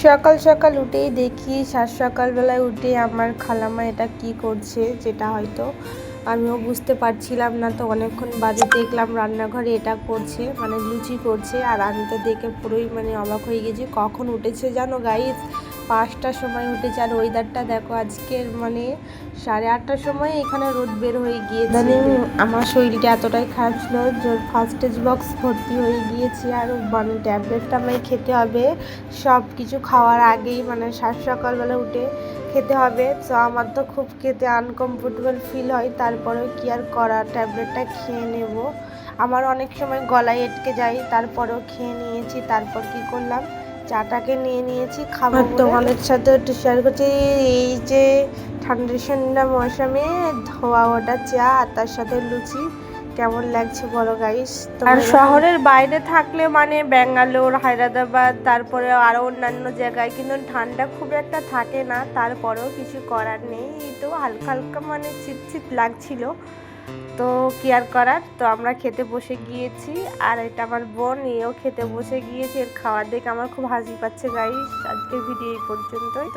সকাল সকাল উঠেই দেখি, সাত সকালবেলায় উঠে আমার খালামা এটা কি করছে, যেটা হয়তো আমিও বুঝতে পারছিলাম না। তো অনেকক্ষণ বাদে দেখলাম রান্নাঘরে এটা করছে, মানে লুচি করছে। আর আমি তো দেখে পুরোই মানে অবাক হয়ে গেছি। কখন উঠেছে জানো গাইস? 5টার সময় উঠেছে। আর ওয়েদারটা দেখো, আজকের মানে 8:30টার সময় এখানে রোদ বের হয়ে গিয়েছে। ইদানিং আমার শরীরটা এতটাই খারাপ ছিল যে ফার্স্ট এজ বক্স ভর্তি হয়ে গিয়েছি। আর মানে ট্যাবলেটটা আমায় খেতে হবে সব কিছু খাওয়ার আগেই, মানে সকালবেলা উঠে খেতে হবে। তো আমার তো খুব খেতে আনকমফোর্টেবল ফিল হয়, তারপরেও কি আর করা, ট্যাবলেটটা খেয়ে নেব। আমার অনেক সময় গলায় আটকে যায়, তারপরেও খেয়ে নিয়েছি। তারপর কি করলাম, চাটাকে নিয়ে নিয়েছি খাবো। তোমাদের সাথে একটু শেয়ার করছি, এই যে ঠান্ডা মৌসুমে ধোয়া ওটা চা আর তার সাথে লুচি, কেমন লাগছে বলো গাইস। আর শহরের বাইরে থাকলে মানে ব্যাঙ্গালোর, হায়দ্রাবাদ, তারপরে আরও অন্যান্য জায়গায় কিন্তু ঠান্ডা খুব একটা থাকে না। তারপরেও কিছু করার নেই, এই তো হালকা হালকা মানে শীত লাগছিল। তো কি আর করার, তো আমরা খেতে বসে গিয়েছি। আর এটা আমার বোন, এও খেতে বসে গিয়েছে। এর খাওয়ার দেখে আমার খুব হাসি পাচ্ছে গাইস। আজকের ভিডিও এই পর্যন্তই।